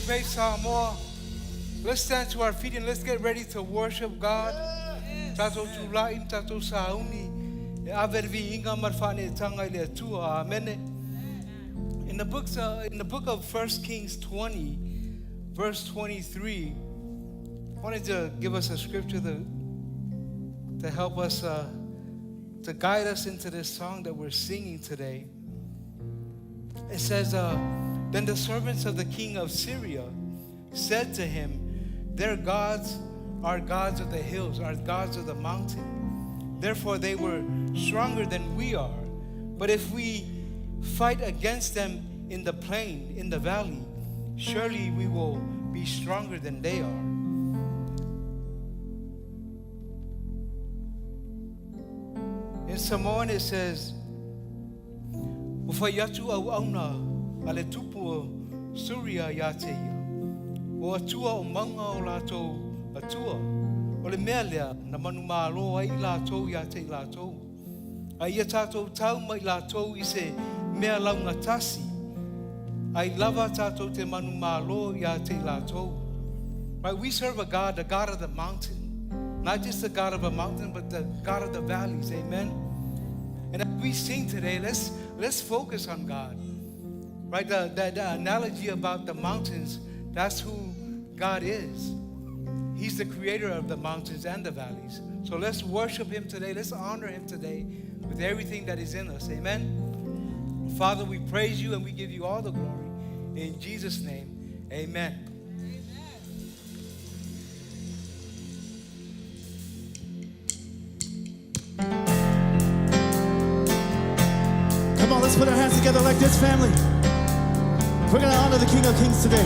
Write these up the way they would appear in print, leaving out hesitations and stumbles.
praise Samoan. Let's stand to our feet and let's get ready to worship God. Tato tulaim, tato sauni. Avervi inga marfane tanga ile tua. Amen. In the book of 1 Kings 20, verse 23, I wanted to give us a scripture to help us, to guide us into this song that we're singing today. It says, then the servants of the king of Syria said to him, their gods are gods of the hills, are gods of the mountain. Therefore they were stronger than we are. But if we fight against them in the plain, in the valley, surely we will be stronger than they are. In Samoan it says, Ufayatu au auna ale tupu Surya yateia. O atua o maunga o lato atua. O le mea lea na manu malo ai lato yate lato. Ai ia tatou tau mai lato I se mea launga tasi. Ai lava tatou te manu malo yate lato. Right, we serve a God, the God of the mountain. Not just the God of a mountain, but the God of the valleys. Amen. And as we sing today, let's focus on God. Right? The analogy about the mountains, that's who God is. He's the creator of the mountains and the valleys. So let's worship Him today. Let's honor Him today with everything that is in us. Amen. Father, we praise You and we give You all the glory. In Jesus' name, amen. Come on, let's put our hands together like this, family. We're going to honor the King of Kings today.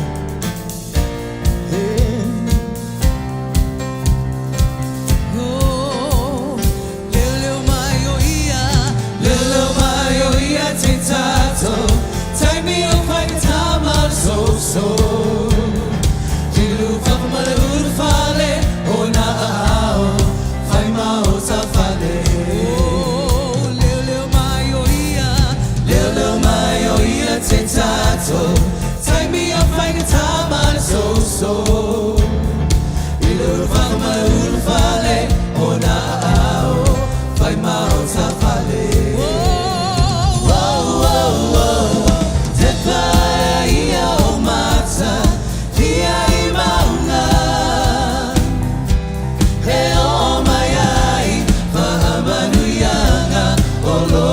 Take me up like a time on so Ilu fang ma ulu fale ona ao fai ma ota fale Te pai ia o mata Dia I maunga He o mai ai Fahamanu yanga Olo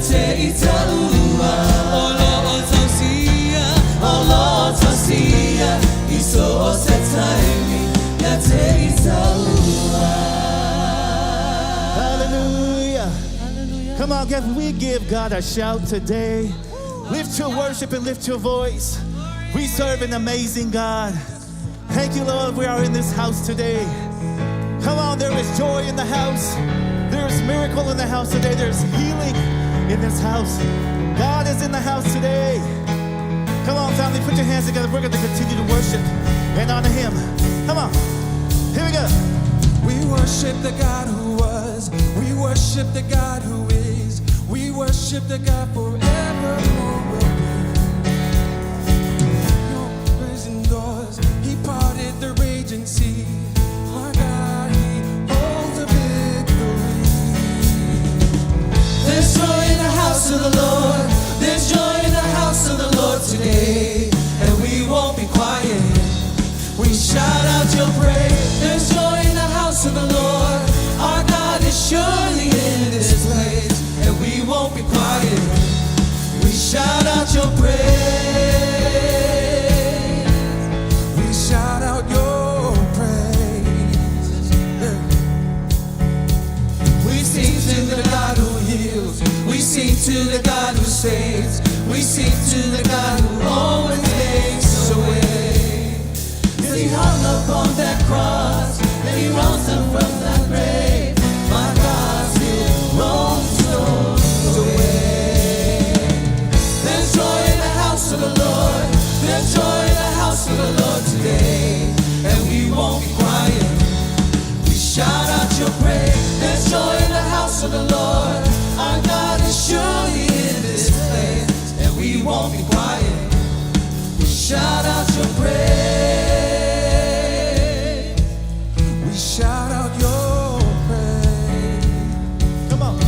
Te itaua can we give God a shout today? Lift your worship and lift your voice. We serve an amazing God. Thank you, Lord, we are in this house today. Come on, there is joy in the house. There is miracle in the house today. There's healing in this house. God is in the house today. Come on, family, put your hands together. We're going to continue to worship and honor him. Come on. Here we go. We worship the God who was. We worship the God who is. We worship the God forevermore will be. No prison doors. He parted the raging sea. Our God, he holds a victory. There's joy in the house of the Lord. There's joy in the house of the Lord today. And we won't be quiet. We shout out your praise. There's joy in the house of the Lord. Our God is surely in this place. And we won't be quiet. We shout out your praise. We shout out your praise. We sing to the God who heals. We sing to the God who saves. We sing to the God who always makes a way. He hung upon that cross, and he rose up from that grave. My God still rolls stones away. There's joy in the house of the Lord. There's joy in the house of the Lord today, and we won't be quiet. We shout out your praise. There's joy in the house of the Lord. Our God is surely in this place, and we won't be quiet. We shout out your praise. Shout out your praise. Come on.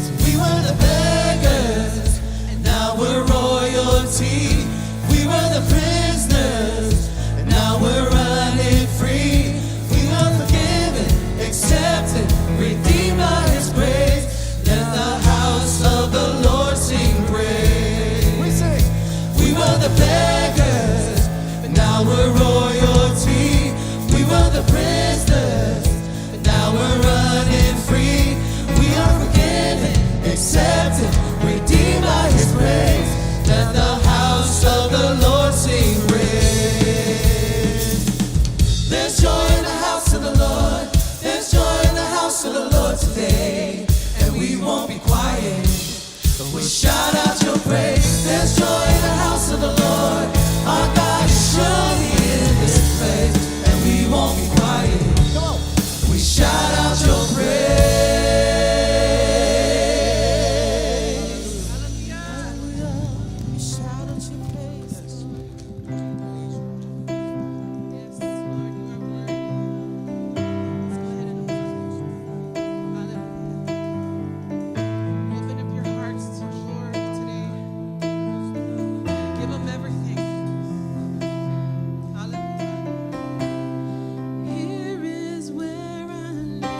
So we were the beggars, and now we're royalty. We were the prisoners, and now we're running free. We were forgiven, accepted, redeemed by his grace. Let the house of the Lord sing praise. We sing. We were the beggars, and now we're royalty. We were the prisoners, and now we're running free. We are forgiven, accepted, redeemed by his grace. Let the house of the Lord sing praise. There's joy in the house of the Lord. There's joy in the house of the Lord today, and we won't be quiet. But we shout out your praise. There's joy in the house of the Lord. Our God is surely in this place. We won't be quiet. Come on. We shout out your praise. Hallelujah. We shout out your praise. Yes, Lord, you are worthy. Let's go ahead and hallelujah. Open up your hearts to the Lord today. Give him everything. Hallelujah. Here is where I know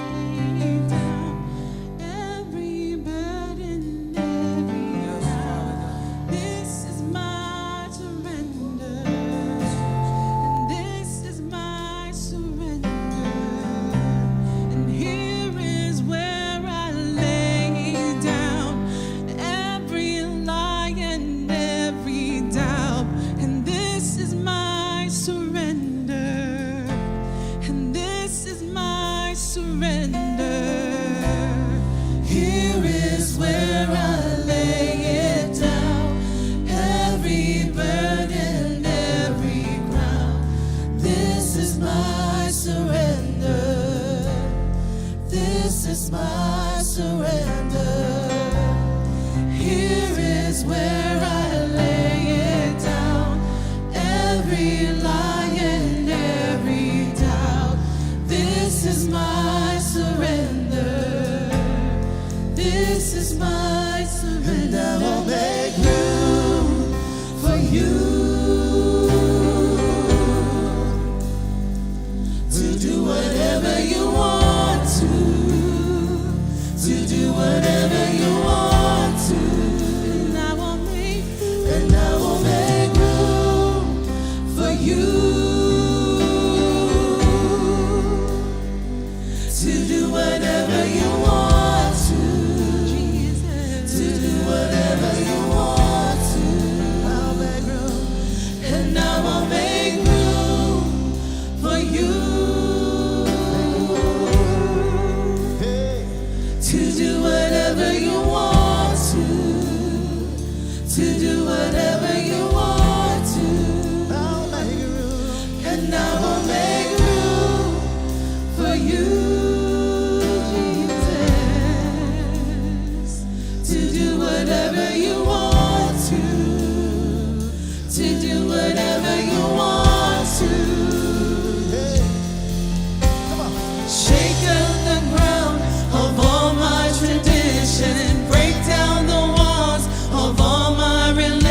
to do whatever you want to. I'll make room. And I will make room for you, Jesus, to do whatever you want to do whatever you want to. Hey, come on. Shake down the ground of all my tradition and break down the walls of all my religion.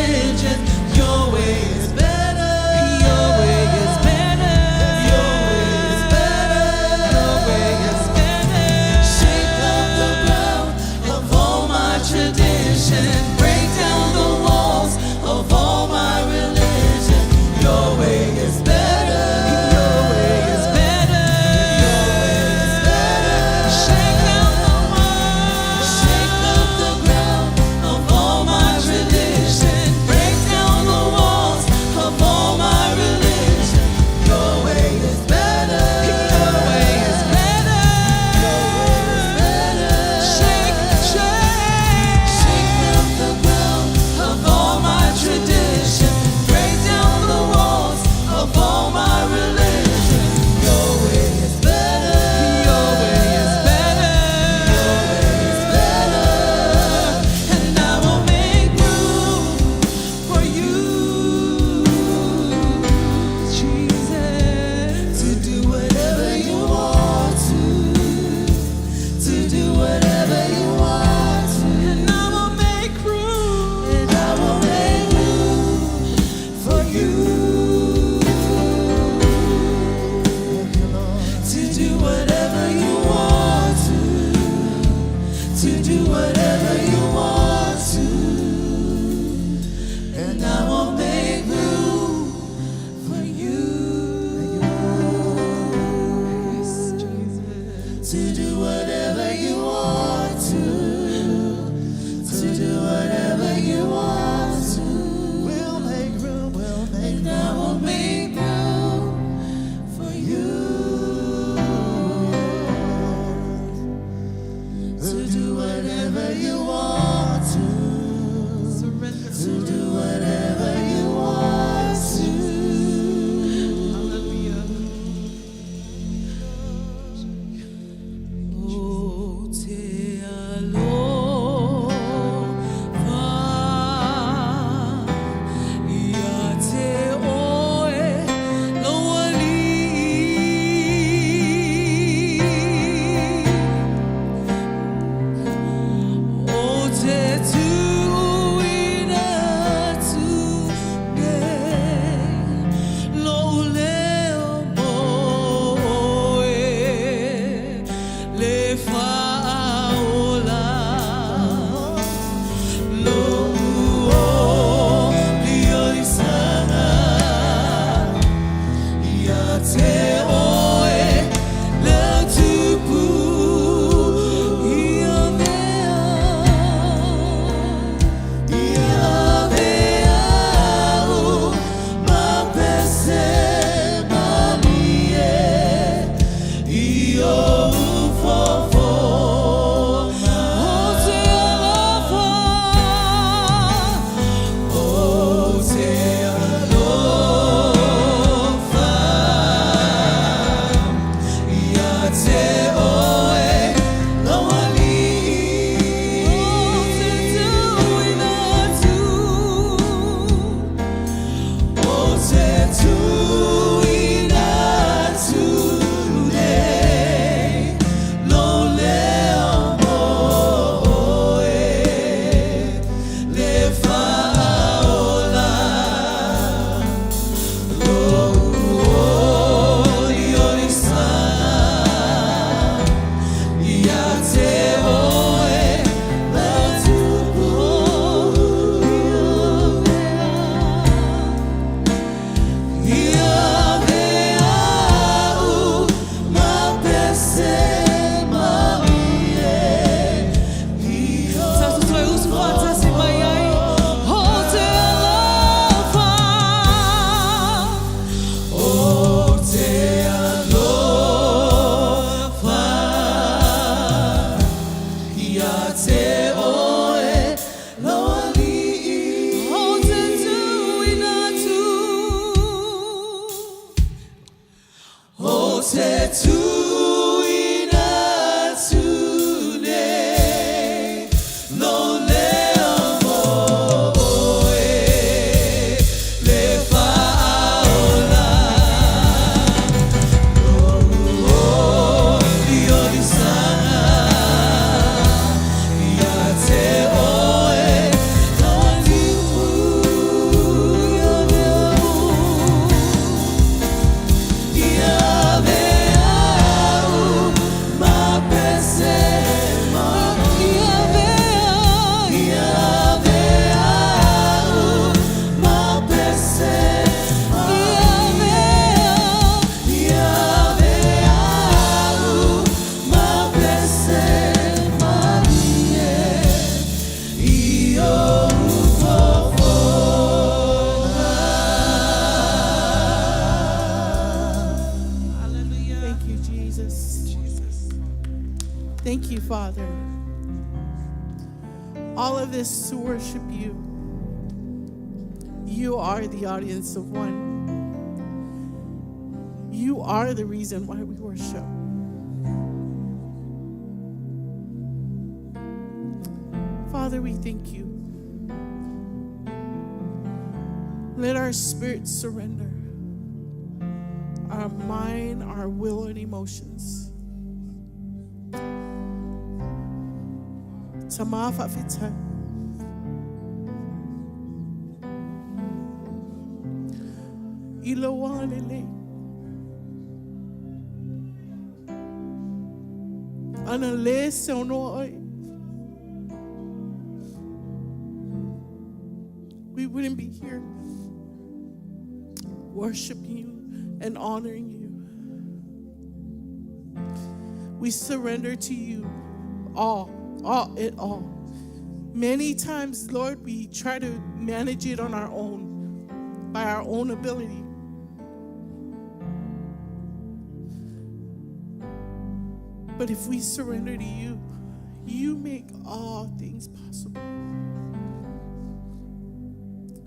Father. All of this to worship you. You are the audience of one. You are the reason why we worship. Father, we thank you. Let our spirit surrender, our mind, our will, and emotions. Tamafa fita. Ilawalele. Analese onoi. We wouldn't be here worshiping you and honoring you. We surrender to you all. Many times, Lord, we try to manage it on our own, by our own ability. But if we surrender to you, you make all things possible.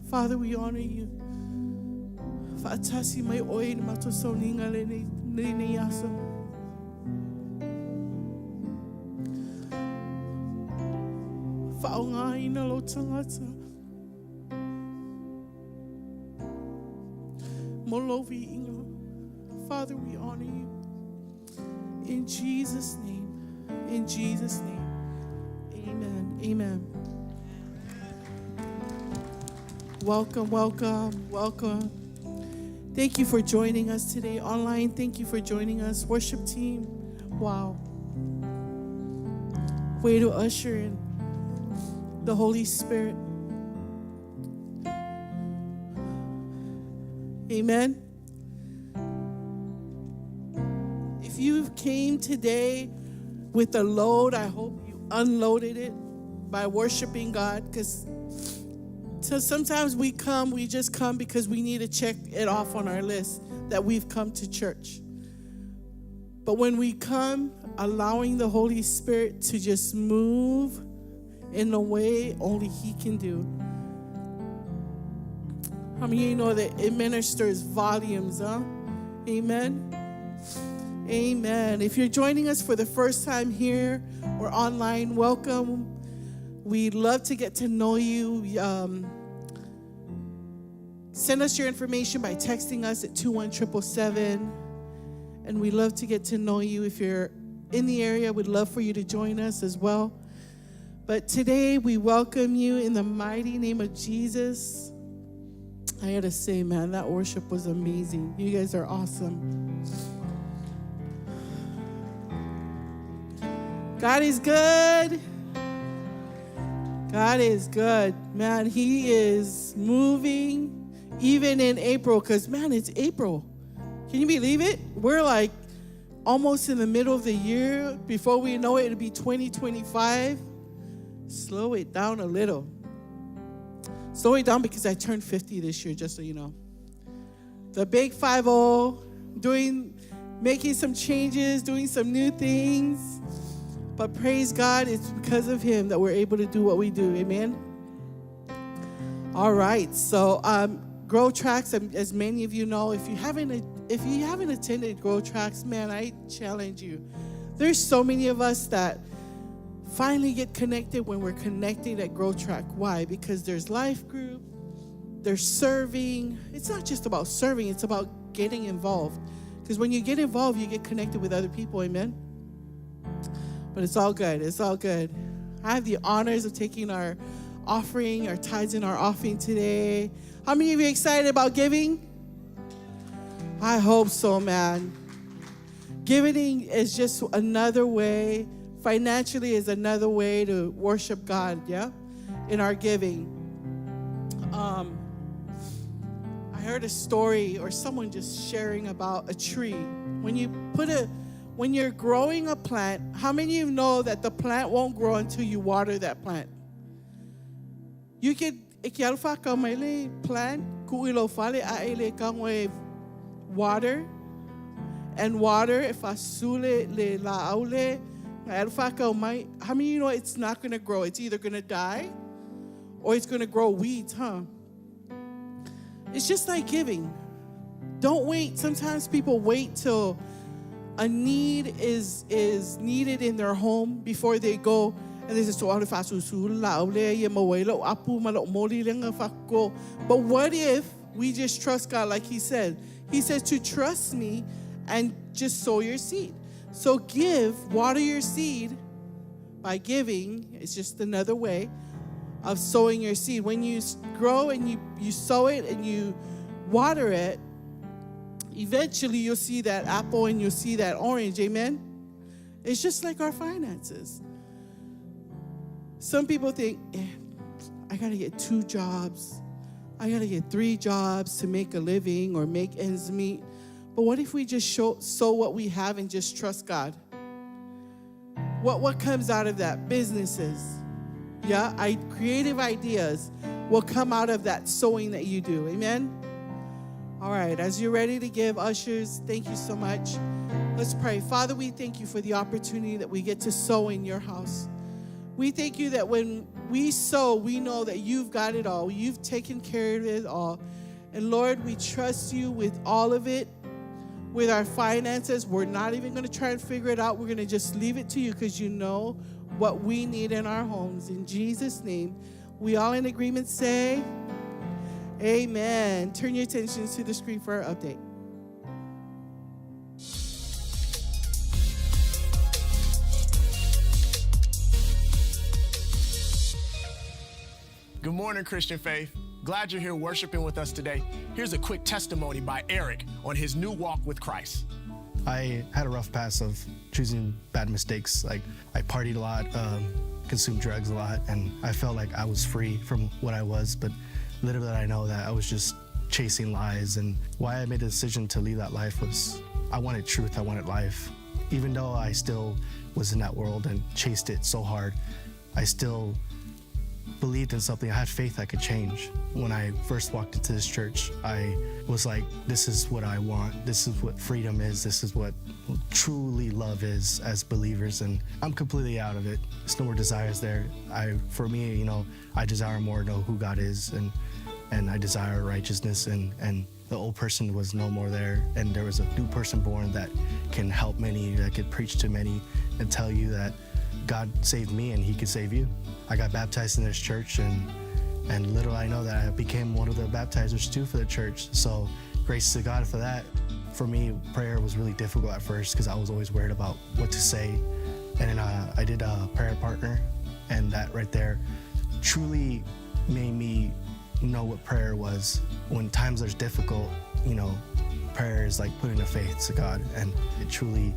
Father, we honor you. Fatasi mai oi matosoninga le ne yaso. Faunga ina lo tangata. Molovi inga. Father, we honor you. In Jesus' name. In Jesus' name. Amen. Amen. Welcome, welcome, welcome. Thank you for joining us today online. Thank you for joining us, worship team. Wow. Way to usher in the Holy Spirit. Amen. If you came today with a load, I hope you unloaded it by worshiping God, because so sometimes we just come because we need to check it off on our list that we've come to church. But when we come, allowing the Holy Spirit to just move in a way only He can do. How many of you know that it ministers volumes, huh? Amen. Amen. If you're joining us for the first time here or online, welcome. We'd love to get to know you. Send us your information by texting us at 21777. And we'd love to get to know you. If you're in the area, we'd love for you to join us as well. But today, we welcome you in the mighty name of Jesus. I gotta say, man, that worship was amazing. You guys are awesome. God is good. God is good. Man, He is moving even in April, because, man, it's April. Can you believe it? We're like almost in the middle of the year. Before we know it, it'll be 2025. Slow it down a little. Slow it down because I turned 50 this year, just so you know. The big 5-0, making some changes, doing some new things. But praise God, it's because of Him that we're able to do what we do. Amen? All right. So, Grow Tracks, as many of you know, if you haven't attended Grow Tracks, man, I challenge you. There's so many of us that finally get connected when we're connected at Grow Track. Why? Because there's life group, there's serving. It's not just about serving, it's about getting involved. Because when you get involved, you get connected with other people. Amen? But it's all good. It's all good. I have the honors of taking our offering, our tithes and our offering today. How many of you are excited about giving? I hope so, man. Giving is just another way, financially is another way to worship God, yeah? In our giving. I heard a story or someone just sharing about a tree. When you're growing a plant, how many of you know that the plant won't grow until you water that plant? You could plant water and water if asule le laule How many of you know it's not going to grow? It's either going to die or it's going to grow weeds, huh? It's just like giving. Don't wait. Sometimes people wait till a need is needed in their home before they go and they say, but what if we just trust God like he said? He says to trust me and just sow your seed. So water your seed by giving. It's just another way of sowing your seed. When you grow and you sow it and you water it, eventually you'll see that apple and you'll see that orange, amen? It's just like our finances. Some people think, I gotta get 2 jobs. I gotta get 3 jobs to make a living or make ends meet. But what if we just sow what we have and just trust God? What comes out of that? Businesses. Yeah, creative ideas will come out of that sowing that you do. Amen? All right, as you're ready to give, ushers, thank you so much. Let's pray. Father, we thank you for the opportunity that we get to sow in your house. We thank you that when we sow, we know that you've got it all. You've taken care of it all. And Lord, we trust you with all of it. With our finances, we're not even going to try and figure it out. We're going to just leave it to you because you know what we need in our homes. In Jesus' name, we all in agreement say, amen. Turn your attention to the screen for our update. Good morning, Christian Faith. Glad you're here worshiping with us today. Here's a quick testimony by Eric on his new walk with Christ. I had a rough past of choosing bad mistakes. Like, I partied a lot, consumed drugs a lot, and I felt like I was free from what I was, but little did I know that I was just chasing lies. And why I made the decision to leave that life was I wanted truth, I wanted life. Even though I still was in that world and chased it so hard, I still believed in something. I had faith I could change. When I first walked into this church, I was like, this is what I want. This is what freedom is. This is what truly love is as believers. And I'm completely out of it. There's no more desires there. For me, I desire more to know who God is, and I desire righteousness, and the old person was no more there. And there was a new person born that can help many, that could preach to many and tell you that God saved me and he could save you. I got baptized in this church, and little I know that I became one of the baptizers too for the church. So grace to God for that. For me, prayer was really difficult at first because I was always worried about what to say. And then I did a prayer partner, and that right there truly made me know what prayer was. When times are difficult, prayer is like putting a faith to God, and it truly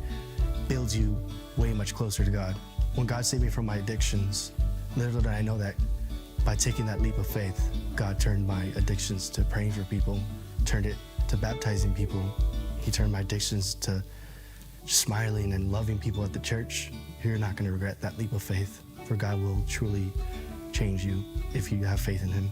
builds you way much closer to God. When God saved me from my addictions, little did I know that by taking that leap of faith, God turned my addictions to praying for people, turned it to baptizing people. He turned my addictions to smiling and loving people at the church. You're not going to regret that leap of faith, for God will truly change you if you have faith in him.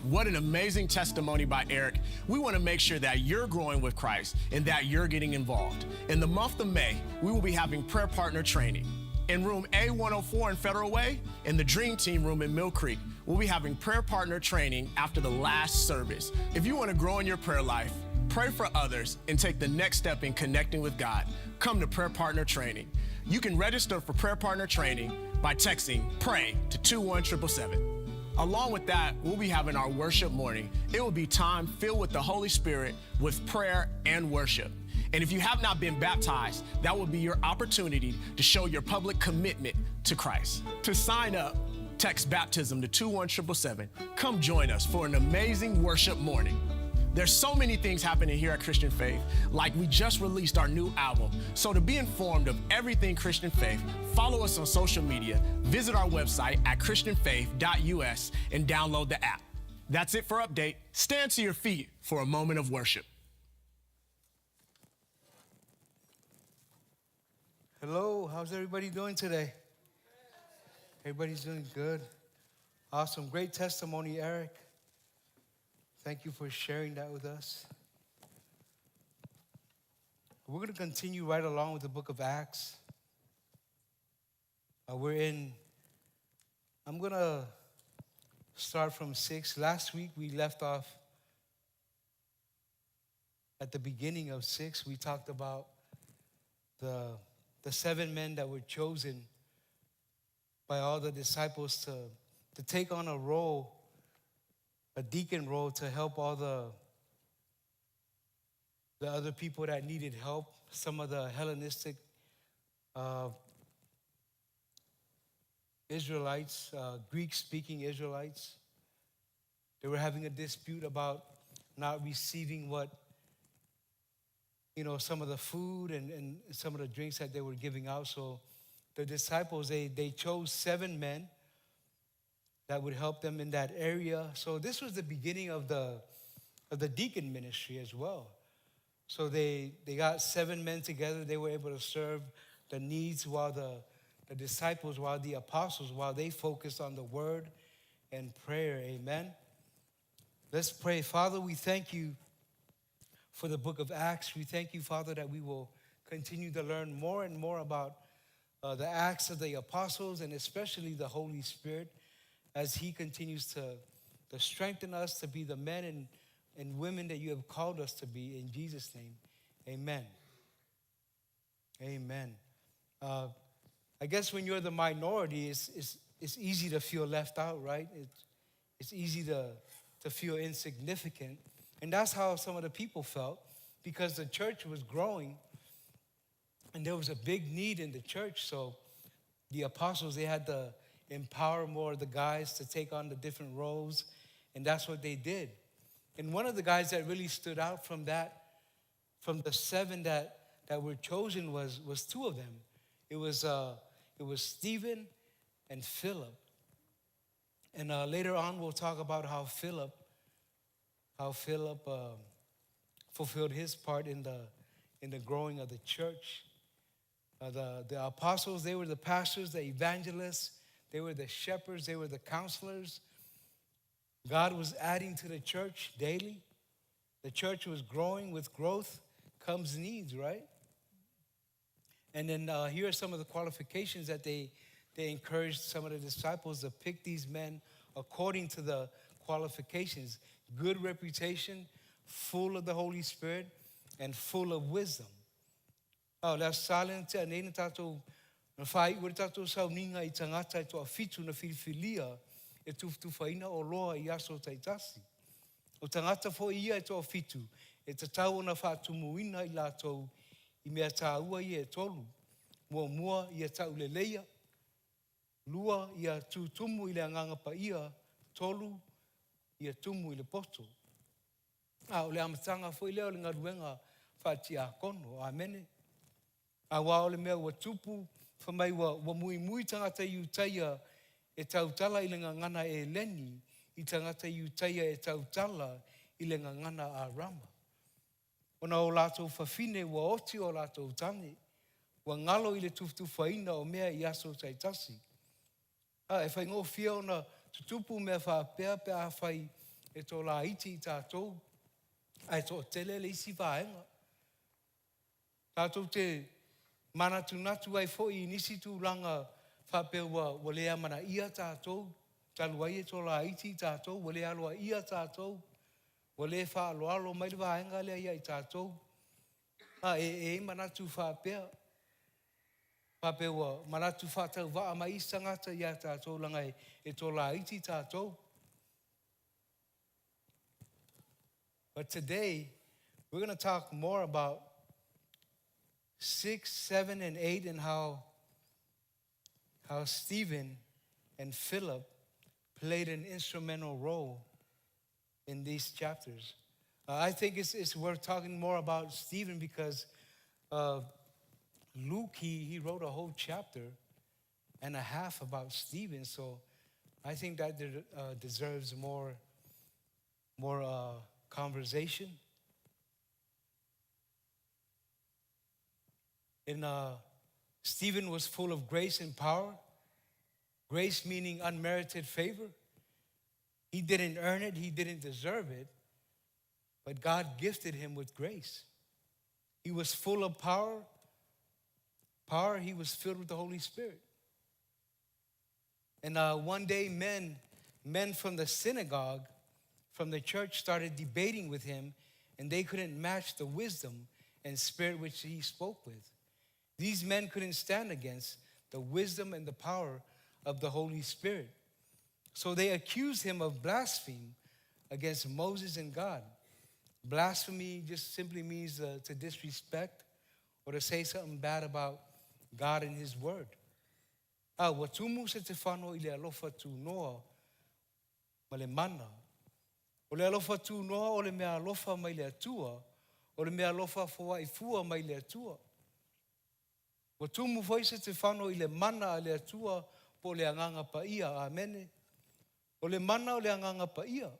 What an amazing testimony by Eric. We want to make sure that you're growing with Christ and that you're getting involved. In the month of May, we will be having prayer partner training. In room A104 in Federal Way, in the Dream Team room in Mill Creek, we'll be having prayer partner training after the last service. If you want to grow in your prayer life, pray for others, and take the next step in connecting with God, come to prayer partner training. You can register for prayer partner training by texting PRAY to 21777. Along with that, we'll be having our worship morning. It will be time filled with the Holy Spirit with prayer and worship. And if you have not been baptized, that will be your opportunity to show your public commitment to Christ. To sign up, text baptism to 21777. Come join us for an amazing worship morning. There's so many things happening here at Christian Faith, like we just released our new album. So to be informed of everything Christian Faith, follow us on social media, visit our website at christianfaith.us, and download the app. That's it for update. Stand to your feet for a moment of worship. Hello, how's everybody doing today? Everybody's doing good. Awesome, great testimony, Eric. Thank you for sharing that with us. We're going to continue right along with the book of Acts. I'm going to start from 6. Last week we left off at the beginning of 6. We talked about the 7 men that were chosen by all the disciples to take on a role, a deacon role, to help all the other people that needed help, some of the Hellenistic Israelites, Greek-speaking Israelites. They were having a dispute about not receiving some of the food and some of the drinks that they were giving out. So the disciples, they chose 7 men that would help them in that area. So this was the beginning of the deacon ministry as well. So they got 7 men together. They were able to serve the needs while the disciples, while the apostles, while they focused on the word and prayer. Amen. Let's pray. Father, we thank you for the book of Acts. We thank you, Father, that we will continue to learn more and more about the acts of the apostles, and especially the Holy Spirit, as he continues to strengthen us to be the men and women that you have called us to be. In Jesus' name, amen. Amen. I guess when you're the minority, it's easy to feel left out, right? It's easy to feel insignificant. And that's how some of the people felt, because the church was growing and there was a big need in the church. So the apostles, they had to empower more of the guys to take on the different roles, and that's what they did. And one of the guys that really stood out from the 7 that were chosen was 2 of them. It was Stephen and Philip. And later on, we'll talk about how Philip fulfilled his part in the growing of the church. The apostles, they were the pastors, the evangelists, they were the shepherds, they were the counselors. God was adding to the church daily. The church was growing. With growth comes needs, right? And then here are some of the qualifications that they encouraged some of the disciples to pick these men according to the qualifications. Good reputation, full of the Holy Spirit, and full of wisdom. Oh, that's silent. Nena tato na fai ure tato sau ninga I tangata to afitu na filifilia e tufaina o loa I aso taitasi. O tangata fo ia e to afitu e tatau na fatumuina I lato I mea taua I e tolu. Mua I e tau leleia. Lua I a tutumu I le anganga pa ia. Tolu I a tumu I le poto. O le amatanga fo I leo le ngaruenga fatia kono. Amene. A wao le mea wa tupu whamai wa mui tangata I utaia e tautala I le ngangana e leni I tangata I utaia e tautala I le ngangana a rama. Ona o lato whawhine wa oti o lato tangi wa ngalo I le tuftufaina o mea I aso taitasi. E whai ngō whia ona tutupu mea whapea pe a whai e tō la iti I tātou. Ai tō tele le isi whaenga. Tātou te manatu ai fōi nisi tū langa whapea wa lea mana ia tātou. Taluai e tō la iti tātou. Wa lea aloa ia tātou. Wa lea wha alo mai le whaenga lea ia I tātou. E manatu whapea. Whapea wa manatu whatau waa mai isangata ia tātou langa e tō la iti tātou. But today, we're going to talk more about 6, 7, and 8 and how Stephen and Philip played an instrumental role in these chapters. I think it's worth talking more about Stephen because Luke, he wrote a whole chapter and a half about Stephen. So I think that deserves more conversation. And Stephen was full of grace and power. Grace meaning unmerited favor. He didn't earn it. He didn't deserve it. But God gifted him with grace. He was full of power. He was filled with the Holy Spirit. And one day, men from the synagogue, from the church, started debating with him, and they couldn't match the wisdom and spirit which he spoke with. These men couldn't stand against the wisdom and the power of the Holy Spirit. So they accused him of blasphemy against Moses and God. Blasphemy just simply means to disrespect or to say something bad about God and his word. Watumu se te whano I le alofa tu noa ma le mana. O le alofa tu noa o le mea alofa mai le atua, o le mea alofa foa I fua mai le atua. Watumu foi se te whano I le mana a le atua po le anganga pa ia, amene. O le mana o le anganga pa ia.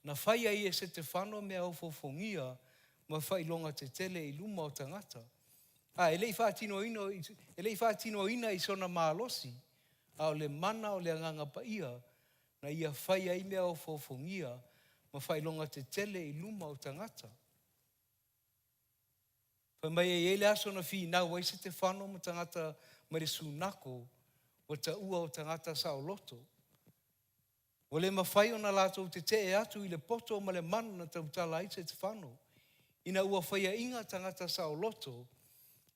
Na whaia I se te whano mea o fofongia ma whailonga te tele I luma o tangata. E lei whaatino ina I sona maalosi, o le mana o le anganga pa ia, na ia whaia I mea o fofongia ma whailonga te tele I luma o tangata. Whamai e le aso na whi nau wai se te whano mo tangata ma le sunako o ta ua o tangata sa o loto. O le mawhai o na lātou te te atu I le poto ma le manu na tautala I se te whano. Ina ua whaia inga tangata sa o loto,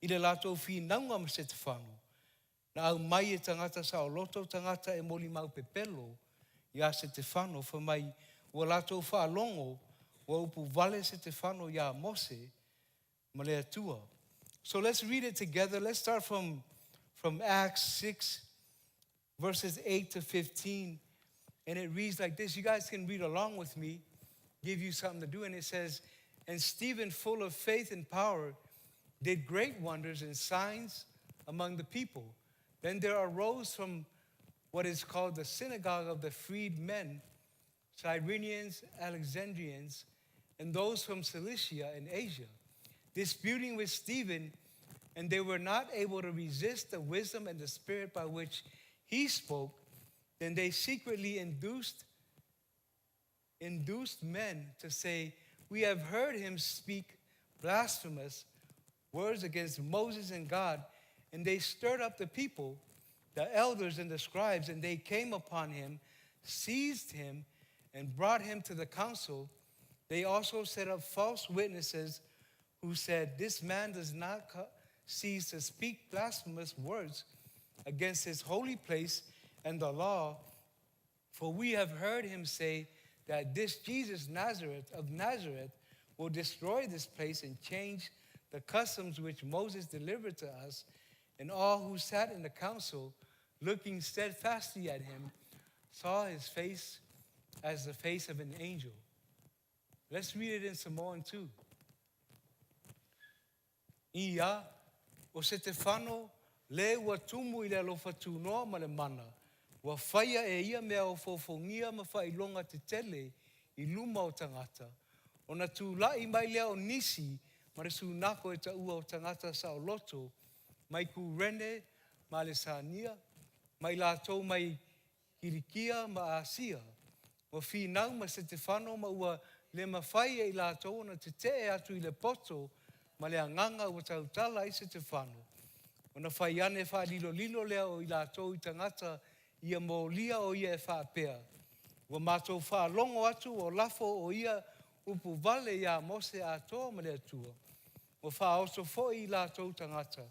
I le lātou whi naunga ma se te whano. Na au mai e tangata sa o loto, tangata e moli mau pepelo, ia se te whano, whamai ua lātou whaalongo, ua upu vale se te whano ia Mose, ma le atua. So let's read it together. Let's start from Acts 6, verses 8 to 15. And it reads like this. You guys can read along with me, give you something to do. And it says, and Stephen, full of faith and power, did great wonders and signs among the people. Then there arose from what is called the synagogue of the freedmen, Cyrenians, Alexandrians, and those from Cilicia and Asia, disputing with Stephen, and they were not able to resist the wisdom and the spirit by which he spoke. Then they secretly induced men to say, we have heard him speak blasphemous words against Moses and God. And they stirred up the people, the elders and the scribes, and they came upon him, seized him, and brought him to the council. They also set up false witnesses who said, this man does not cease to speak blasphemous words against his holy place and the law, for we have heard him say that this Jesus of Nazareth will destroy this place and change the customs which Moses delivered to us. And all who sat in the council, looking steadfastly at him, saw his face as the face of an angel. Let's read it in Samoan too. Ia, o se te whano, le ua tumu I le alofa tūnoa ma le mana. Ua whaia e ia mea o fofongia ma whailonga te tele I luma o tangata. O na tūlai mai lea o nisi, ma le sunako e ta ua o tangata sa o loto, mai ku rene, ma le sania, mai lātou mai Kirikia ma Asia. O whinau ma se te whano ma ua le mawhai e lātou na te te atu I le poto, ma le anganga ua tautala I se te whano. O na whai ane wha lilo lea o I lātou I tangata ia mō lia o ia e whapea. Ua mātou whaalongo atu o lafo o ia upu vale ia Mose atoa ma le atua. O whaoso fo I lātou tangata.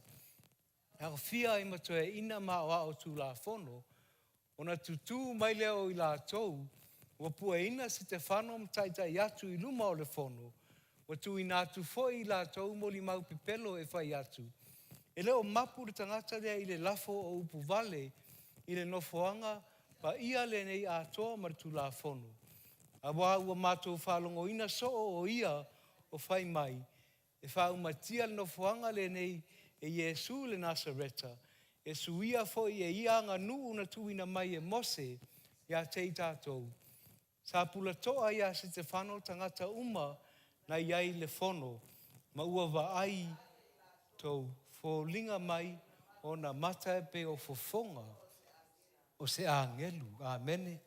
Hau fia I matoe ina maa o tū la whono. O na tutu mai leo I lātou. Ua pua ina si te whano mtaitai atu I luma o le whono. Ua tu I nātu fo I lātou moli mau pipelo e whai atu. E leo mapu le tangata lea I le lafo o upu vale I le nofoanga pa ia le nei atoa martu la whono. A wā ua mātou whalongo ina so o ia o whai mai. E wha umatia le nofoanga le nei e Yesu le Nasareta. E suia fo I e ia ngā nuu na tuina mai e Mose ia te tātou. Sa pula toa ia se te whano tangata uma na iai le whono. Ma ua waai tau fo linga mai o na mata pe o fofonga o se angelu. Amen.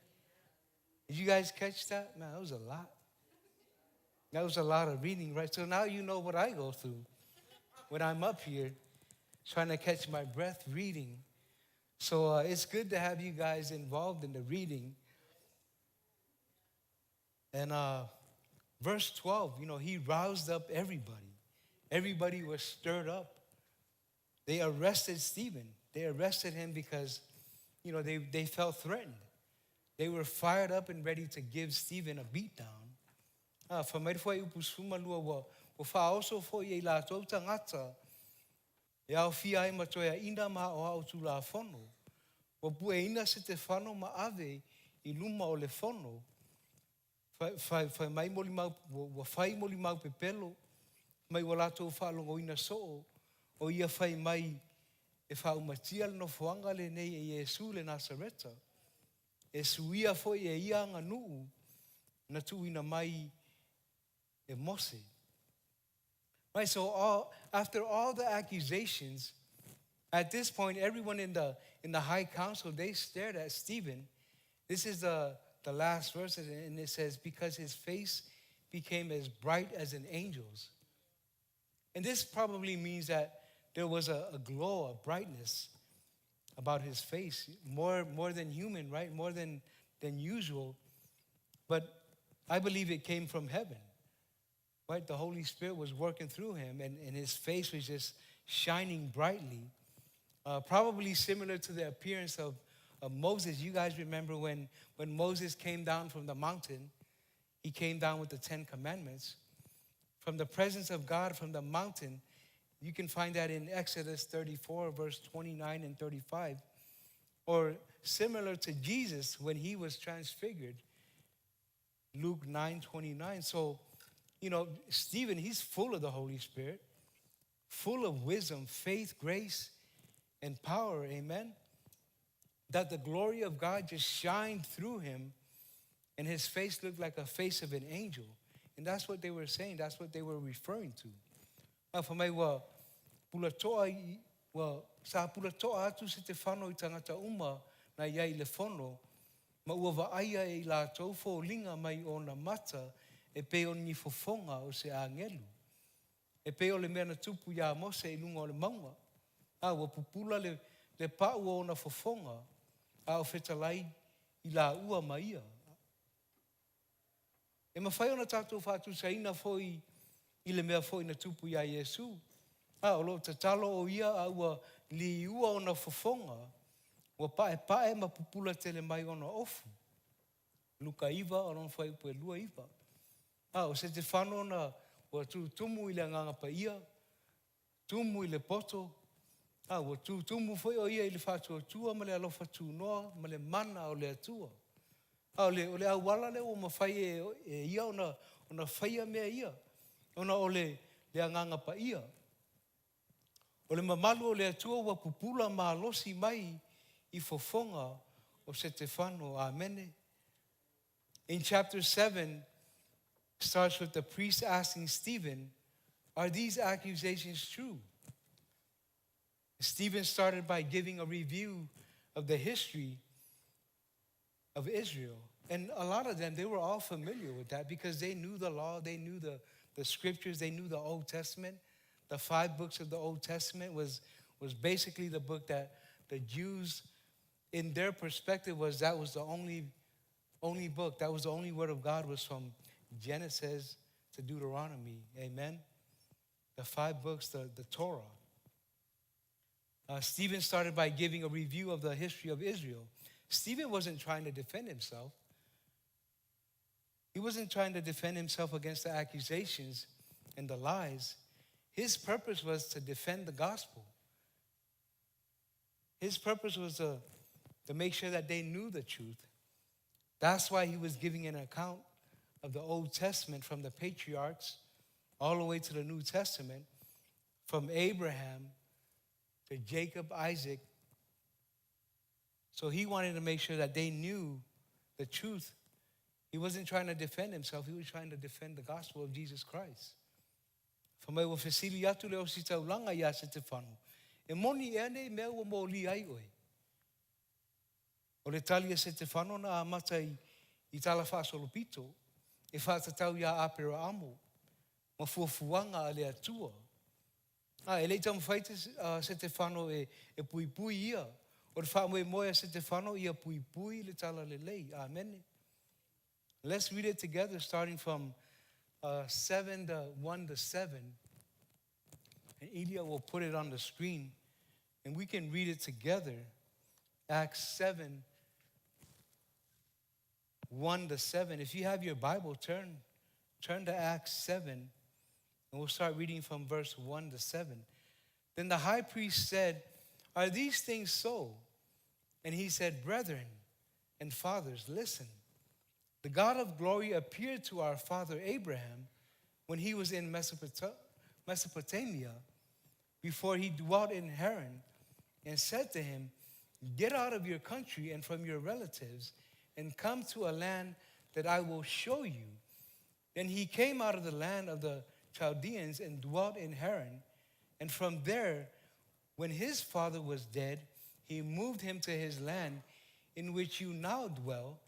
Did you guys catch that? Man, that was a lot. That was a lot of reading, right? So now you know what I go through when I'm up here trying to catch my breath reading So it's good to have you guys involved in the reading. And verse 12, he roused up everybody. Everybody was stirred up. They arrested Stephen. They arrested him because, they felt threatened. They were fired up and ready to give Stephen a beatdown. Whamai upusuma lua wa whaoso fo i la tau tangata. E au fia e matoia ina ma o au tu la fono. Wa pue ina se te whano ma ave I luma o le fono. Whai mai moli mau, wa whai moli mau pe pelo. Mai wa lato whalongo ina so o ia whai mai e whaumatia le no whuanga le nei e Yesu le Nasareta. E suia fo e ia anga nuu na tu ina mai e mose. Right, so after all the accusations, at this point, everyone in the high council, they stared at Stephen. This is the last verse, and it says, because his face became as bright as an angel's. And this probably means that there was a glow, a brightness about his face, more than human, right? More than usual. But I believe it came from heaven, right? The Holy Spirit was working through him, and his face was just shining brightly. Probably similar to the appearance of Moses. You guys remember when Moses came down from the mountain, he came down with the 10 Commandments. From the presence of God, from the mountain, you can find that in Exodus 34, verse 29 and 35. Or similar to Jesus when he was transfigured, Luke 9:29. So, Stephen, he's full of the Holy Spirit, full of wisdom, faith, grace, and power, amen? That the glory of God just shined through him, and his face looked like a face of an angel. And that's what they were saying. That's what they were referring to. For me, sa pulatoa atu se te whano I tangata uma na iai le whono, ma ua waaia e la taufo linga mai o na mata e peo ni fofonga o se angelu. E peo le mea na tupu ya mose I lunga o le maunga. Ua pupula le pau o na fofonga a o whetalai I la ua maia. E mawhai o na tātou whātu sa ina foi I le mea foi na tupu ya Yesu. O lo te talo o ia a ua li ua o na fofonga, ua pae ma pupula tele mai o na ofu. Luka iwa o non whai upe lua iwa. O se te whano na ua tumu I le nganga pa ia, tumu I le poto, ua tumu foi o ia I le whātua tua ma le alofa tūnoa, ma le mana o le atua. O le awala le o mawhai e ia o na whaia mea ia, o le anganga pa ia. O le mamalu o le atua wa pupula mahalosi mai I fofonga o se te whano. Amen. In chapter 7, starts with the priest asking Stephen, are these accusations true? Stephen started by giving a review of the history of Israel. And a lot of them, they were all familiar with that because they knew the law, they knew the scriptures, they knew the Old Testament. The 5 books of the Old Testament was basically the book that the Jews, in their perspective, was the only book. That was the only word of God, was from Genesis to Deuteronomy. Amen? The 5 books, the Torah. Stephen started by giving a review of the history of Israel. Stephen wasn't trying to defend himself. He wasn't trying to defend himself against the accusations and the lies. His purpose was to defend the gospel. His purpose was to make sure that they knew the truth. That's why he was giving an account of the Old Testament from the patriarchs all the way to the New Testament, from Abraham to Jacob, Isaac. So he wanted to make sure that they knew the truth. He wasn't trying to defend himself. He was trying to defend the gospel of Jesus Christ. Whamai wa whesili atu leo si taulanga ia se te whanu. E moni e ane mea ua mo li ai oe. O le talia se te whanu na amata I tala whaasolopito. E whaatatau ia apera amo. Ma fuafuanga a le atua. E leita mwhaite se te whanu e pui ia. O te whamoe moe se te whano ia pui pui le tala le lei. Amen. Let's read it together starting from 7 to 1 to 7. And Ilya will put it on the screen and we can read it together. Acts 7, 1 to 7. If you have your Bible, turn to Acts 7, and we'll start reading from verse 1 to 7. Then the high priest said, "Are these things so?" And he said, "Brethren and fathers, listen. The God of glory appeared to our father Abraham when he was in Mesopotamia, before he dwelt in Haran, and said to him, 'Get out of your country and from your relatives, and come to a land that I will show you.' Then he came out of the land of the Chaldeans and dwelt in Haran. And from there, when his father was dead, he moved him to his land in which you now dwell,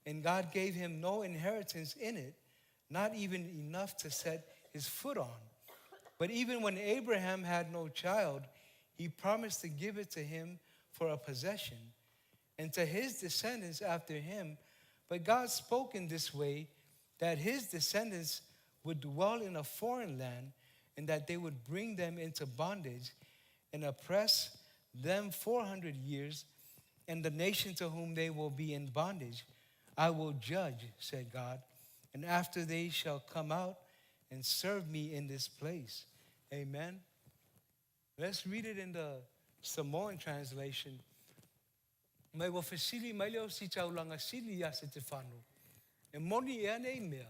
and God gave him no inheritance in it, not even enough to set his foot on. But even when Abraham had no child, he promised to give it to him for a possession, and to his descendants after him. But God spoke in this way, that his descendants would dwell in a foreign land, and that they would bring them into bondage and oppress them 400 years, and the nation to whom they will be in bondage I will judge, said God, and after they shall come out and serve me in this place. Amen. Let's read it in the Samoan translation. Mai wa fesili mai leo si taulanga sili ya se te whano. E moni e anei mea,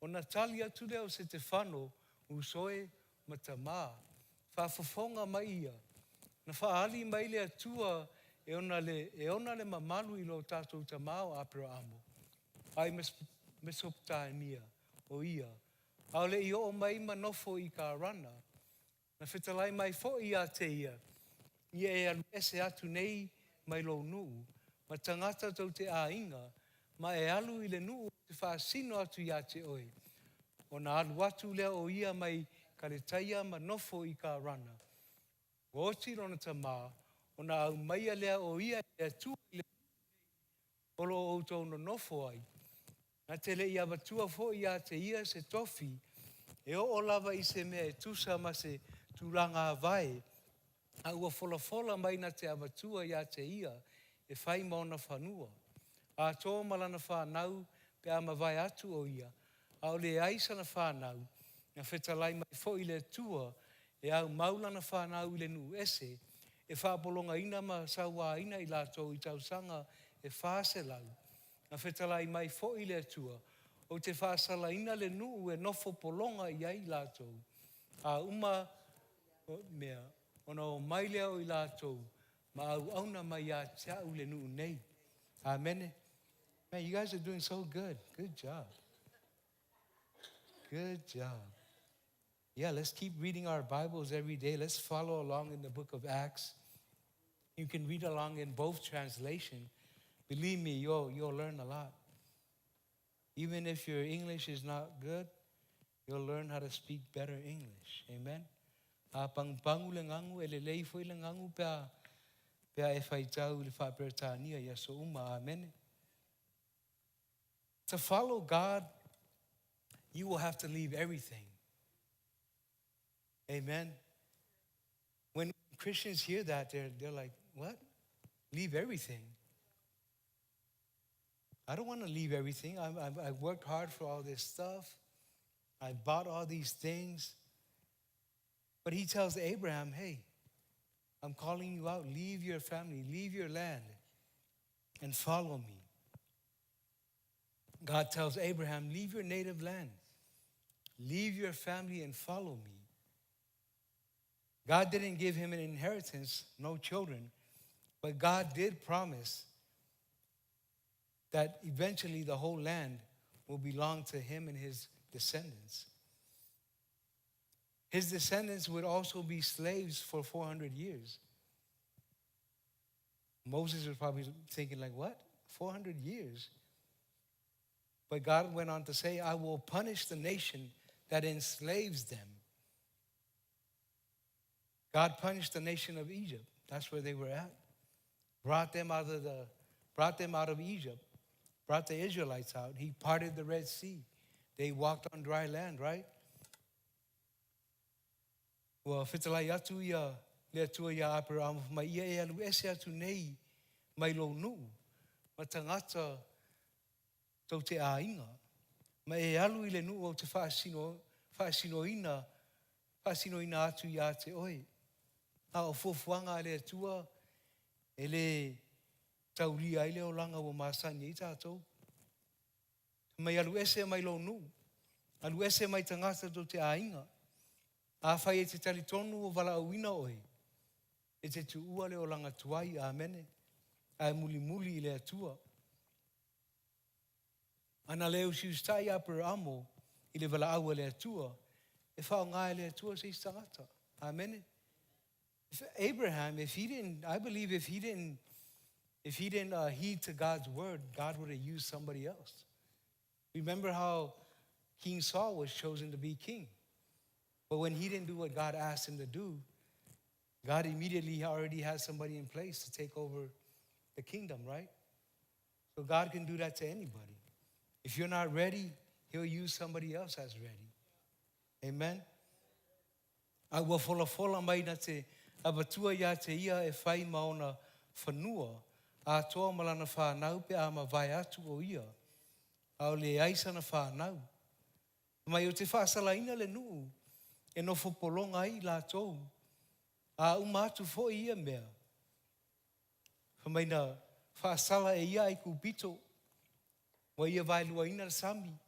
o Natalia atu leo se te whano, usoe matama. Whafafonga mai ia. Na whaali mai le atua e ona le mamalu I lo tātou tamao apera amo. Ai Mesopotamia o ia. Au le I o mai manofo I ka rana. Na whetalai mai fo I a te ia. Ia e alu ese atu nei mai lo nuu. Ma tangata tau te ainga. Ma e alu I le nuu te whaasino atu ia te oe. O na alu atu lea o ia mai karetaia manofo I ka rana. O oti rona tamā. O na au maia lea o ia e tu I le olo o tau no nofo ai. Na te le I abatua fo ia te ia se tofi. E o lava I se mea e tusa ma se tūranga vai. A ua fola mai na te abatua ia te ia e whai maona whanua. A tō malana whanau pe ama vai atu o ia. A o le aisa na whanau na whetalai mai fo I le tua e au maulana whanau I le nu ese e whapolonga ina ma sawa ina I lato I tausanga e whase lau. Na whetalai mai fo I le tua o te whasala ina le nu e nofo polonga I ai lato. A uma mea ona o mai leo I lato ma au auna mai a te au le nu nei. Amen. Man, you guys are doing so good. Good job. Good job. Yeah, let's keep reading our Bibles every day. Let's follow along in the book of Acts. You can read along in both translations. Believe me, you'll learn a lot. Even if your English is not good, you'll learn how to speak better English. Amen. Pangpangu le ngangu e le leifo I le ngangu pea e whaitau le whaperetania ia so uma. Amen. To follow God, you will have to leave everything. Amen. When Christians hear that, they're like, what? Leave everything? I don't want to leave everything. I worked hard for all this stuff. I bought all these things. But he tells Abraham, hey, I'm calling you out. Leave your family, leave your land, and follow me. God tells Abraham, leave your native land, leave your family, and follow me. God didn't give him an inheritance, no children, but God did promise that eventually the whole land will belong to him and his descendants. His descendants would also be slaves for 400 years. Moses was probably thinking like, what? 400 years? But God went on to say, I will punish the nation that enslaves them. God punished the nation of Egypt. That's where they were at. brought them out of Egypt, brought the Israelites out. He parted the Red Sea. They walked on dry land, right? Well, fitalai atu ia le atua ia Abraham mai ia e alu ese atu nei mai lo nu ma tangata tau te ainga ma e alu i le nu o te whaasinoina atu ia te oe. A o fuafuanga le atua e le tauria i le o langa o masani i tātou. Mai alu ese mai lo nu, alu ese mai tangata tau te ainga. A whai e te talitonu o wala auina oe. E te tuua le o langa tuai, amene. A muli muli i le atua. Ana leo si ustai Abrahamo i le wala au le atua. E whao ngā le atua se istangata. Amene. Abraham, I believe if he didn't heed to God's word, God would have used somebody else. Remember how King Saul was chosen to be king. But when he didn't do what God asked him to do, God immediately already has somebody in place to take over the kingdom, right? So God can do that to anybody. If you're not ready, he'll use somebody else that's ready. Amen? A ua fola mai na te abatua ia te ia e whai maona whanua, a toa malana whanau pe a mawai atu o ia, a o le aisa na whanau. Mai o te whaasalaina le nuu, e no fopolonga ai la tou. A umatu fo ia mea. Whamai na whaasala e ia i kupito. Wa ia vai lua ina sami.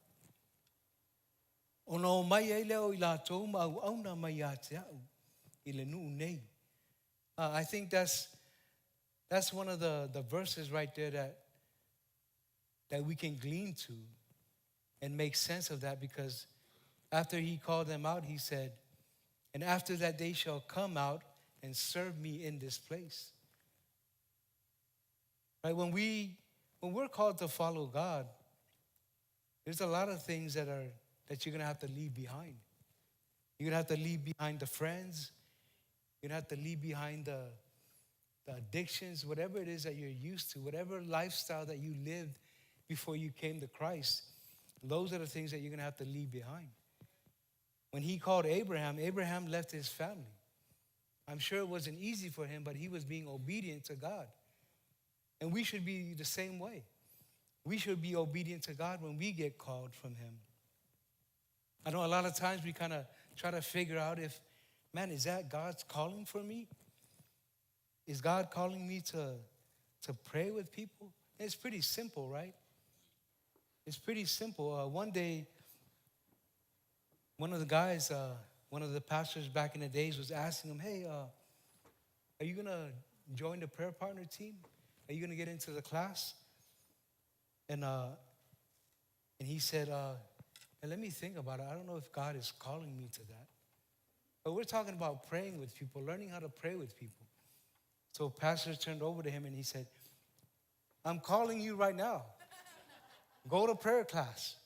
O no mai e leo i la tou ma au auna mai a te au. I le nuu nei. I think that's one of the verses right there that we can glean to and make sense of that, because after he called them out, he said, and after that they shall come out and serve me in this place. Right? When we're called to follow God, there's a lot of things that you're going to have to leave behind. You're going to have to leave behind the friends. You're going to have to leave behind the addictions, whatever it is that you're used to, whatever lifestyle that you lived before you came to Christ. Those are the things that you're going to have to leave behind. When he called Abraham, Abraham left his family. I'm sure it wasn't easy for him, but he was being obedient to God. And we should be the same way. We should be obedient to God when we get called from him. I know a lot of times we kind of try to figure out if, man, is that God's calling for me? Is God calling me to pray with people? It's pretty simple, right? It's pretty simple. One day, one of the guys, one of the pastors back in the days was asking him, hey, are you going to join the prayer partner team? Are you going to get into the class? And he said, let me think about it. I don't know if God is calling me to that. But we're talking about praying with people, learning how to pray with people. So pastor turned over to him and he said, I'm calling you right now. Go to prayer class.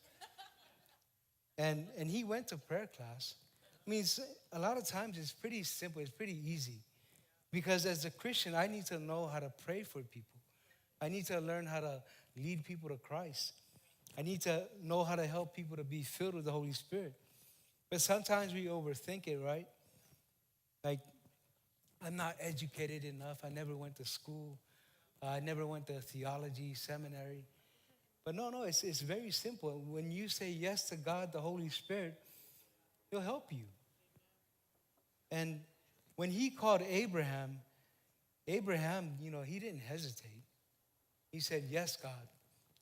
And he went to prayer class. I mean, a lot of times it's pretty simple. It's pretty easy. Because as a Christian, I need to know how to pray for people. I need to learn how to lead people to Christ. I need to know how to help people to be filled with the Holy Spirit. But sometimes we overthink it, right? Like, I'm not educated enough. I never went to school. I never went to theology, seminary. But no, it's very simple. When you say yes to God, the Holy Spirit, he'll help you. And when he called Abraham, he didn't hesitate. He said, yes, God.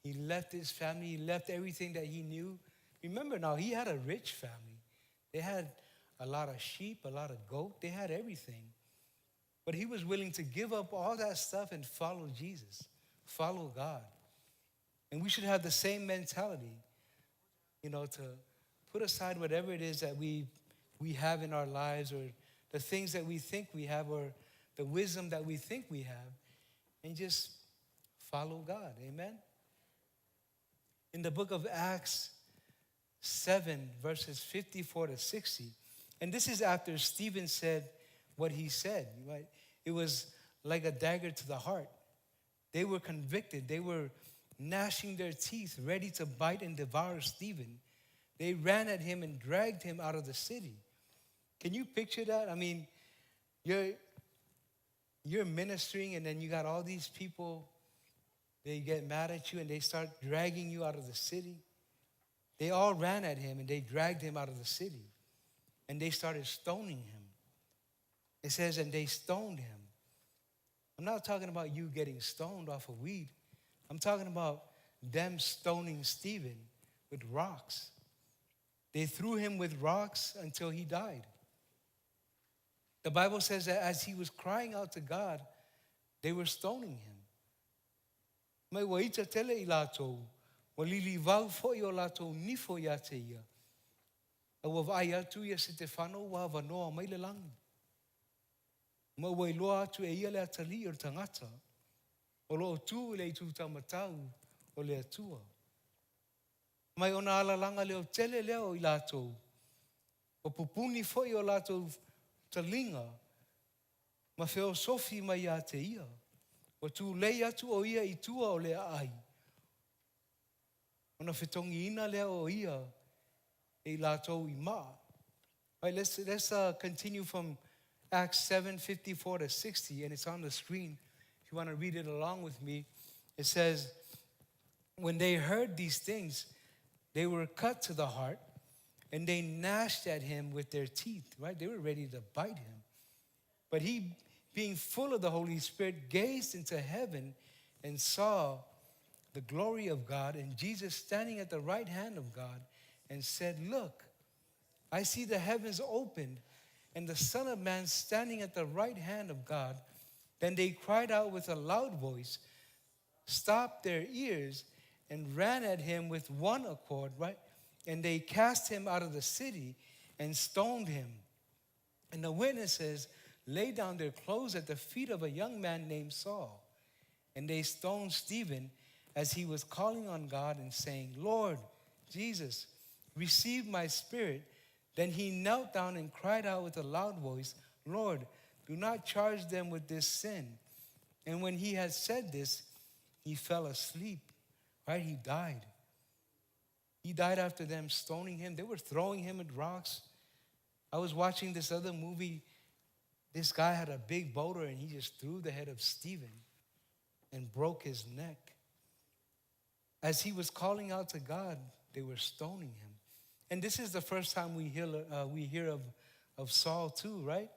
He left his family. He left everything that he knew. Remember now, he had a rich family. They had a lot of sheep, a lot of goat. They had everything. But he was willing to give up all that stuff and follow Jesus, follow God. And we should have the same mentality, to put aside whatever it is that we have in our lives, or the things that we think we have, or the wisdom that we think we have, and just follow God. Amen? In the book of Acts 7, verses 54 to 60, and this is after Stephen said what he said, right? It was like a dagger to the heart. They were convicted. They were gnashing their teeth, ready to bite and devour Stephen. They ran at him and dragged him out of the city. Can you picture that? I mean, you're ministering, and then you got all these people, they get mad at you and they start dragging you out of the city. They all ran at him and they dragged him out of the city. And they started stoning him. It says, and they stoned him. I'm not talking about you getting stoned off of weed. I'm talking about them stoning Stephen with rocks. They threw him with rocks until he died. The Bible says that as he was crying out to God, they were stoning him. Mai wa ita tele I lātou, wa lili vau fo'i o lātou nifo ia te ia. A wa vai atu ia se te whanau wa wanoa mai le langi. Ma wa iloa atu e ia le atali o tangata, o lo tu le itu tamatau o le atua. Mai ona ala langa leo tele leo I lātou, o pupuni fo'i o lātou talinga, ma feo sofi mai a te ia. O tu lei atu o ia I tua o le ai. Ona whetongi ina lea o ia e lātou I maa. Right, let's continue from Acts 7:54 to 60, and it's on the screen. If you want to read it along with me, it says, when they heard these things, they were cut to the heart, and they gnashed at him with their teeth, right? They were ready to bite him. But he, being full of the Holy Spirit, gazed into heaven and saw the glory of God and Jesus standing at the right hand of God, and said, look, I see the heavens opened and the Son of Man standing at the right hand of God. Then they cried out with a loud voice, stopped their ears, and ran at him with one accord, right? And they cast him out of the city and stoned him. And the witnesses laid down their clothes at the feet of a young man named Saul. And they stoned Stephen as he was calling on God and saying, Lord Jesus, receive my spirit. Then he knelt down and cried out with a loud voice, Lord, do not charge them with this sin. And when he had said this, he fell asleep, right? He died. He died after them stoning him. They were throwing him with rocks. I was watching this other movie. This guy had a big boulder and he just threw the head of Stephen and broke his neck. As he was calling out to God, they were stoning him. And this is the first time we hear of Saul too, right?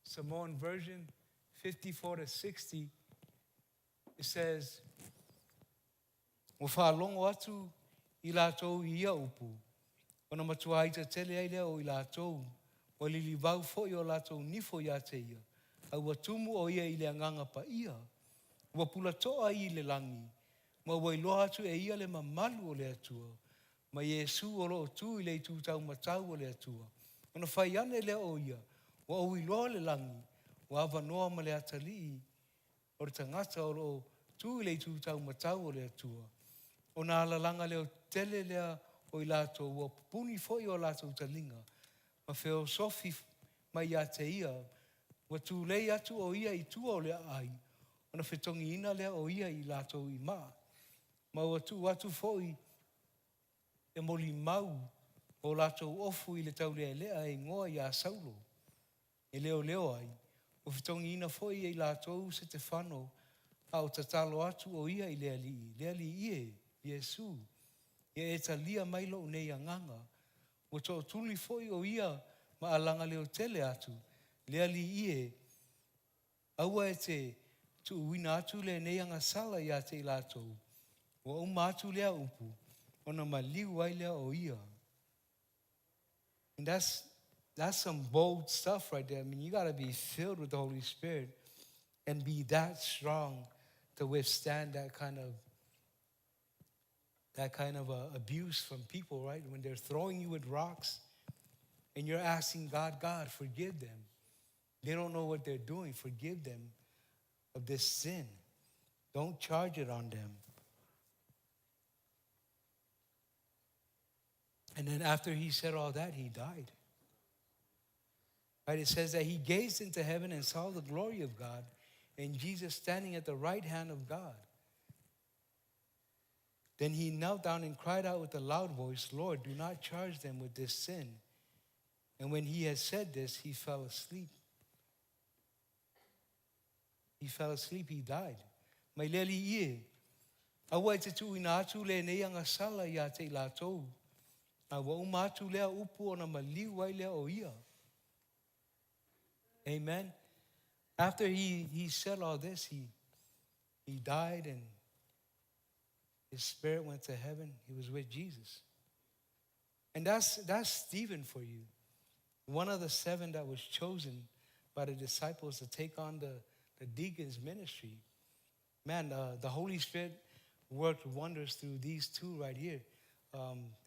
Samoan version, 54 to 60, it says, "O whalongo atu I lātou I ia upu, ona matua I te tele ai lea o I lātou, o lili vau fo'i o lātou nifo ia te ia, au atumu o ia I le anganga pa ia, ua pula toa I le langi, ma wailoa atu e ia le mamalu o le atua, ma Yesu o lo tu I le tūtau matau o le atua, ona whai ane lea o ia, ua o iloa le langi, ua awanoa ma le atali, o le tangata o lo tu I le tūtau matau o le atua, ona alalanga leo tele lea o I lātou, ua puni fo'i o lātou talinga, ma wheo sofi mai ia te ia, ua tūlei atu o ia I tua o le ai, ona whetongi ina lea o ia I lātou I maa, ma ua tu atu fo'i e moli mau o lātou ofu I le tau lea lea e ngoa ia Saulo, e leo leo ai, o whetongi ina fo'i e lātou se te whano, a o tatalo atu o ia I lea li ie, Yesu, e talia mai lo nei anganga, o to tuli foi o ia ma alanga leo tele atu, lea li ie, aua e te tu uina atu le nei anga sala ia te ilatou, o uma atu lea upu, ona maliu ai lea o ia. And that's some bold stuff right there. I mean, you got to be filled with the Holy Spirit and be that strong to withstand that kind of abuse from people, right? When they're throwing you with rocks and you're asking God, God, forgive them. They don't know what they're doing. Forgive them of this sin. Don't charge it on them. And then after he said all that, he died. Right? It says that he gazed into heaven and saw the glory of God and Jesus standing at the right hand of God. Then he knelt down and cried out with a loud voice, Lord, do not charge them with this sin. And when he had said this, he fell asleep. He fell asleep, he died. Mai leli ie. Awa te tu ina atu le nei anga sala ia te la tou. Awa umatu lea upu ona maliu ai lea o ia. Amen. After he said all this, he died and his spirit went to heaven. He was with Jesus. And that's Stephen for you. One of the 7 that was chosen by the disciples to take on the deacon's ministry. Man, the Holy Spirit worked wonders through these 2 right here.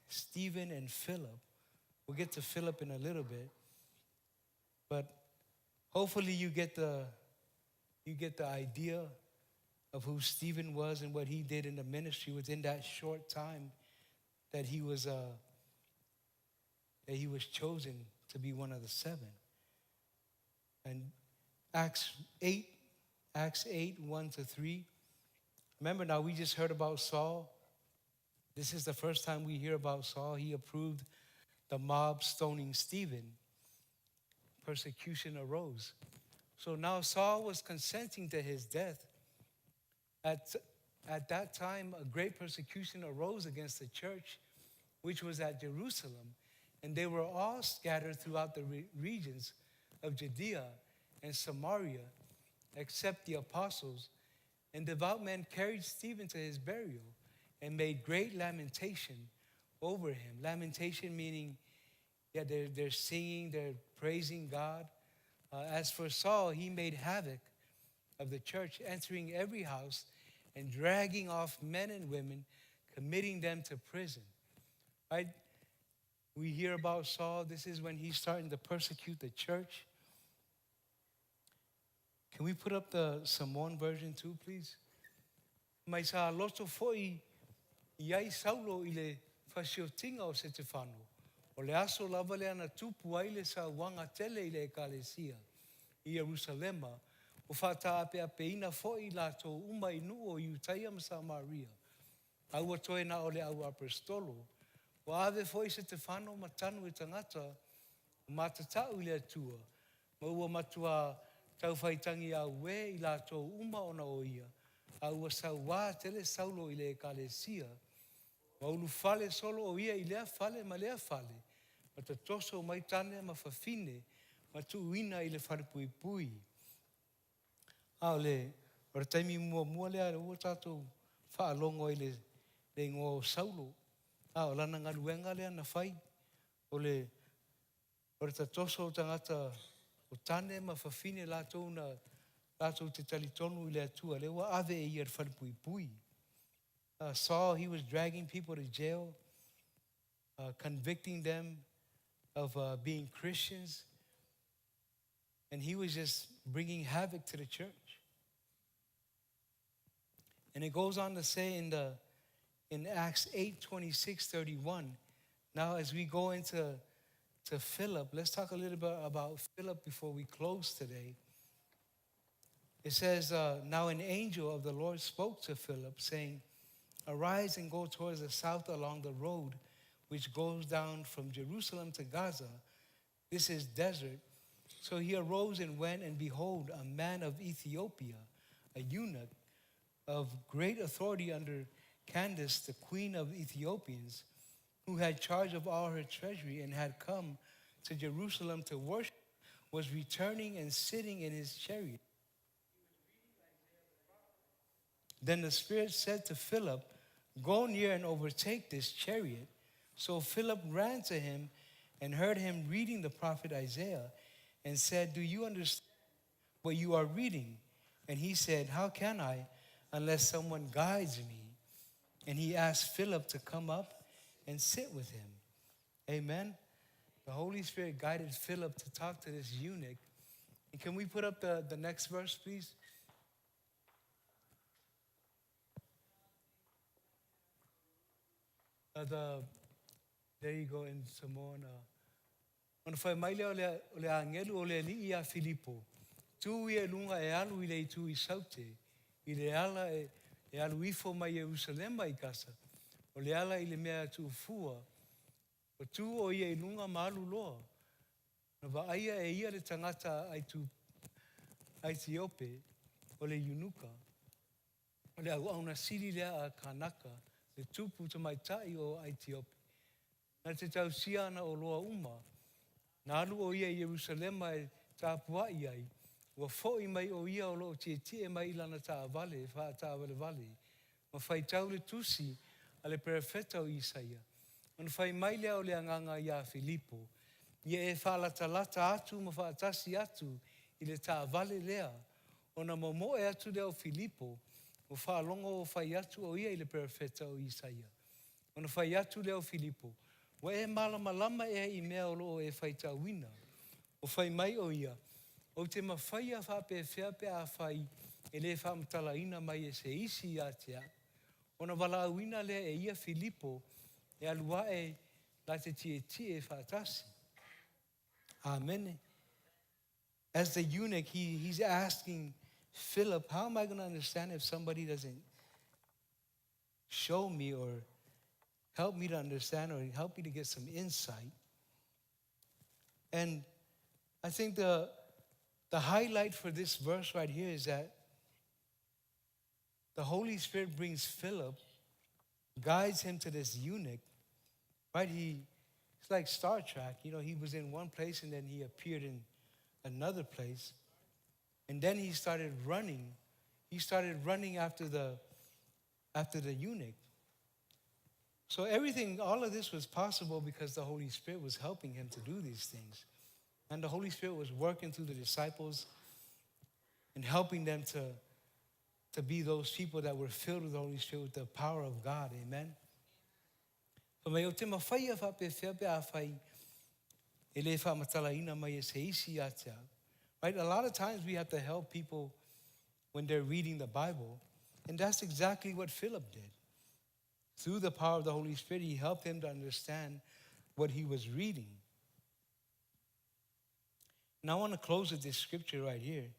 Stephen and Philip. We'll get to Philip in a little bit. But hopefully you get the idea of who Stephen was and what he did in the ministry within that short time that he was chosen to be one of the 7. And Acts 8, 1-3. Remember now, we just heard about Saul. This is the first time we hear about Saul. He approved the mob stoning Stephen. Persecution arose. So now Saul was consenting to his death. At that time, a great persecution arose against the church, which was at Jerusalem, and they were all scattered throughout the regions of Judea and Samaria, except the apostles. And devout men carried Stephen to his burial and made great lamentation over him. Lamentation meaning, they're singing, they're praising God. As for Saul, he made havoc of the church, entering every house and dragging off men and women, committing them to prison. Right? We hear about Saul. This is when he's starting to persecute the church. Can we put up the Samoan version too, please? Mai sa loto foi iai Saulo ile fasiotinga o Stefano. O le aso lava le ana tupu ai le sa wanga tele ile ekalesia i Jerusalema. O fata ape apeina foi la to uma inu o Iutaia ma Samaria. Au atoe na ole au apostolo. O ave foi Stefano matanu e tangata matatau ile atua. Ma ua matua tau whaitangi a we i la to uma ona o ia. Au sa wā tele Saulo i le ekalesia. Maulu fale solo o ia i lea fale ma lea fale. Ma ta toso mai tane ma fafine ma tu uina i le fale pui pui. Au le, ora taimi mua lea ua tātou whaalongo i le ngō Saulo. Au lana ngaluenga lea na whai. O le, ora ta toso tangata o tane ma fafine lātou na lātou te talitonu i le atua. Le ua ave e ia fale pui pui. Saul, he was dragging people to jail, convicting them of being Christians. And he was just bringing havoc to the church. And it goes on to say in Acts 8:26-31. Now, as we go into Philip, let's talk a little bit about Philip before we close today. It says, now an angel of the Lord spoke to Philip, saying, arise and go towards the south along the road which goes down from Jerusalem to Gaza. This is desert. So he arose and went, and behold, a man of Ethiopia, a eunuch of great authority under Candace, the queen of Ethiopians, who had charge of all her treasury and had come to Jerusalem to worship, was returning and sitting in his chariot. Then the Spirit said to Philip, go near and overtake this chariot. So Philip ran to him and heard him reading the prophet Isaiah and said, do you understand what you are reading? And he said, how can I unless someone guides me? And he asked Philip to come up and sit with him. Amen. The Holy Spirit guided Philip to talk to this eunuch. And can we put up the next verse, please? There you go in Samoan. Ona whai maile o le angelu o le li ia Filipo. Tu ia lunga e alu i le tu i saute. I le ala e alu ifo mai Jerusalema i kasa. O le ala i le mea tu fua. O tu o ia i lunga malu loa. Na wa aia e ia le tangata ai tu Aitiope o le yunuka. O le au na siri lea a kanaka. Le tupu ta mai tai o Aitiope. Na te tau siana o loa uma. Na alu o ia i Jerusalema e tāpua i ai. Ua fo'i mai o ia o loo tie mai ilana tā vale, wha tā vale vale. Ma whai tau le tusi a le perefeta o Isaia. Ma whai mai lea o le anganga ia Filipo. Ia e whalata lata atu ma whaatasi atu i le tā vale lea. O na momo e atu lea o Filipo. O whaalongo o whai atu o ia i le perefeta o Isaia. O na whai atu lea o Filipo. Wa e malama e i mea o loo e whai tauina. O whai mai o ia. O te mawhai a whape whea pe a whai e le whamtala ina mai e se isi a tea. O na wala auina lea e ia Filipo e alua e la te tie whatasi. Amen. As the eunuch, he's asking Philip, how am I going to understand if somebody doesn't show me or help me to understand or help me to get some insight? And I think the highlight for this verse right here is that the Holy Spirit brings Philip, guides him to this eunuch, right? It's like Star Trek. You know, he was in one place and then he appeared in another place. And then he started running. He started running after the eunuch. So all of this was possible because the Holy Spirit was helping him to do these things. And the Holy Spirit was working through the disciples and helping them to be those people that were filled with the Holy Spirit, with the power of God. Amen. Right? A lot of times we have to help people when they're reading the Bible. And that's exactly what Philip did. Through the power of the Holy Spirit, he helped him to understand what he was reading. Now I want to close with this scripture right here.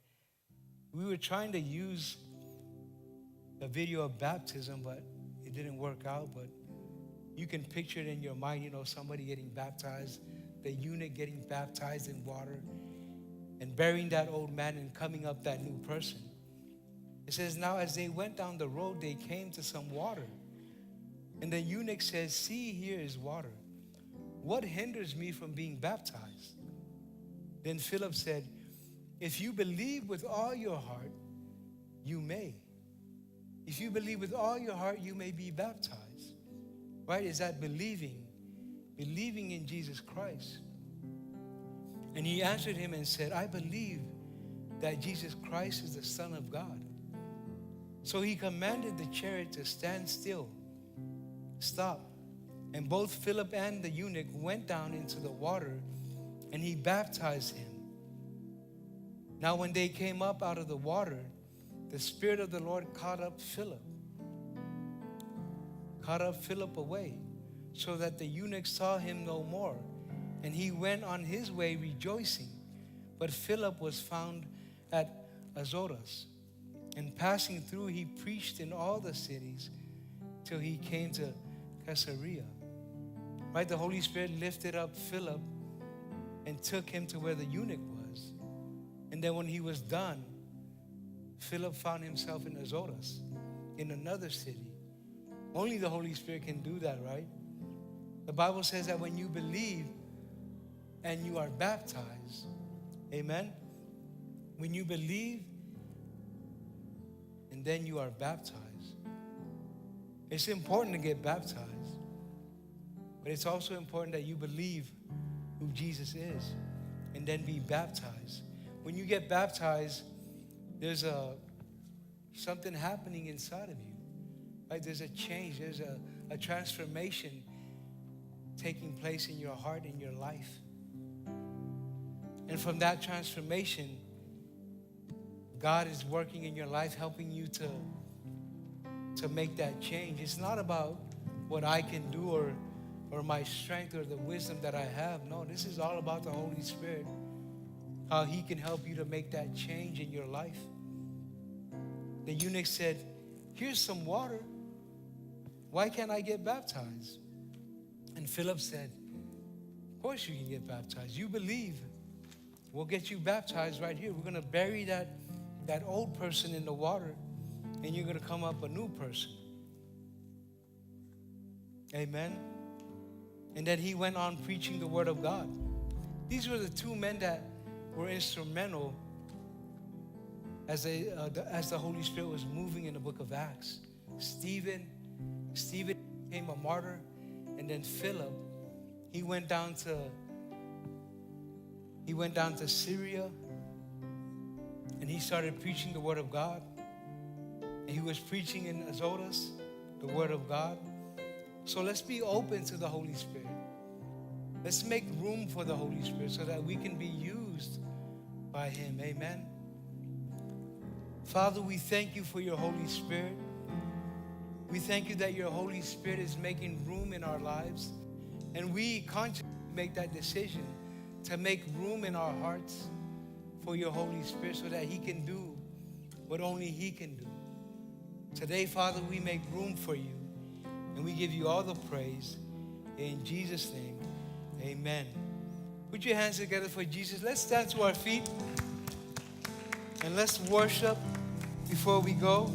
We were trying to use a video of baptism, but it didn't work out. But you can picture it in your mind, you know, somebody getting baptized, the eunuch getting baptized in water, and burying that old man and coming up that new person. It says, now as they went down the road, they came to some water. And the eunuch says, see, here is water. What hinders me from being baptized? Then Philip said, if you believe with all your heart, you may. If you believe with all your heart, you may be baptized. Right? Is that believing in Jesus Christ? And he answered him and said, I believe that Jesus Christ is the Son of God. So he commanded the chariot to stand still. Stop. And both Philip and the eunuch went down into the water, and he baptized him. Now when they came up out of the water, the Spirit of the Lord caught up Philip away, so that the eunuch saw him no more. And he went on his way rejoicing. But Philip was found at Azotus. And passing through, he preached in all the cities till he came to Caesarea. Right? The Holy Spirit lifted up Philip and took him to where the eunuch was. And then when he was done, Philip found himself in Azotus, in another city. Only the Holy Spirit can do that, right? The Bible says that when you believe and you are baptized, amen? When you believe and then you are baptized, it's important to get baptized, but it's also important that you believe who Jesus is and then be baptized. When you get baptized, there's something happening inside of you. Right? There's a change, there's a transformation taking place in your heart, in your life. And from that transformation, God is working in your life, helping you to make that change. It's not about what I can do or or my strength or the wisdom that I have. No, this is all about the Holy Spirit. How He can help you to make that change in your life. The eunuch said, here's some water. Why can't I get baptized? And Philip said, of course you can get baptized. You believe. We'll get you baptized right here. We're going to bury that old person in the water, and you're going to come up a new person. Amen. And then he went on preaching the word of God. These were the two men that were instrumental as the Holy Spirit was moving in the book of Acts. Stephen became a martyr, and then Philip, he went down to Syria, and he started preaching the word of God. And he was preaching in Azotus the word of God. So let's be open to the Holy Spirit. Let's make room for the Holy Spirit so that we can be used by Him. Amen. Father, we thank you for your Holy Spirit. We thank you that your Holy Spirit is making room in our lives. And we consciously make that decision to make room in our hearts for your Holy Spirit so that He can do what only He can do. Today, Father, we make room for you. And we give you all the praise. In Jesus' name, amen. Put your hands together for Jesus. Let's stand to our feet. And let's worship before we go.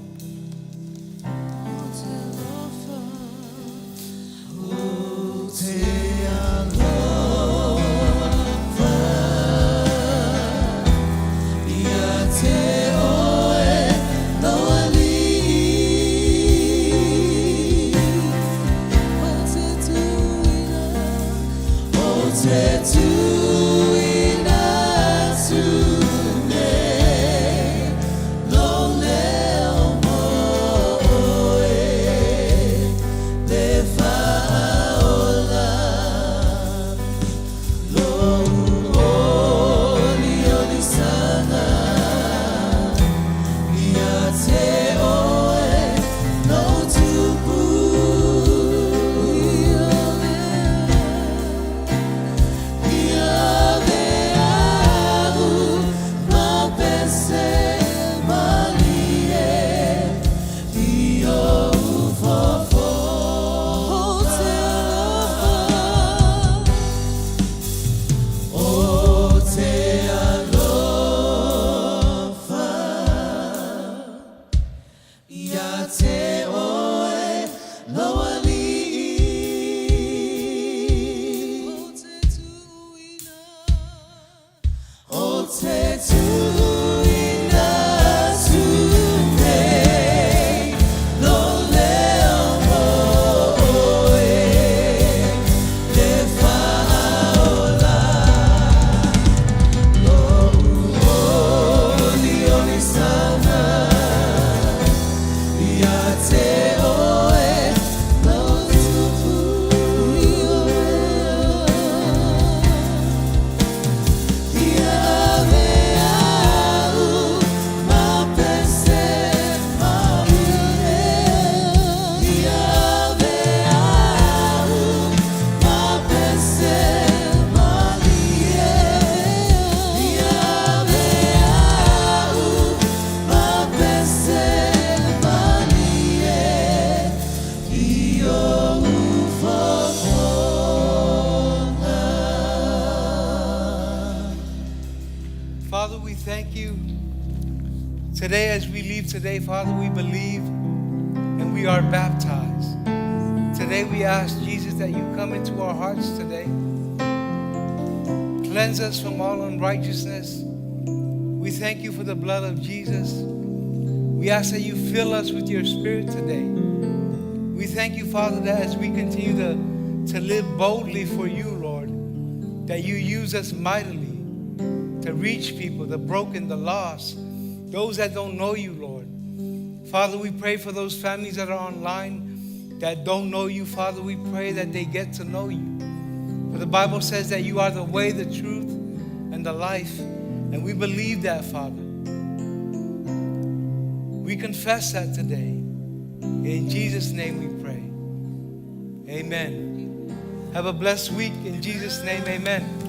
Father, we thank you. Today, as we leave today, Father, we believe and we are baptized. Today, we ask, Jesus, that you come into our hearts today. Cleanse us from all unrighteousness. We thank you for the blood of Jesus. We ask that you fill us with your Spirit today. We thank you, Father, that as we continue to live boldly for you, Lord, that you use us mightily to reach people, the broken, the lost, those that don't know you, Lord. Father, we pray for those families that are online that don't know you. Father, we pray that they get to know you. For the Bible says that you are the way, the truth, and the life. And we believe that, Father. We confess that today. In Jesus' name we pray. Amen. Have a blessed week. In Jesus' name, amen.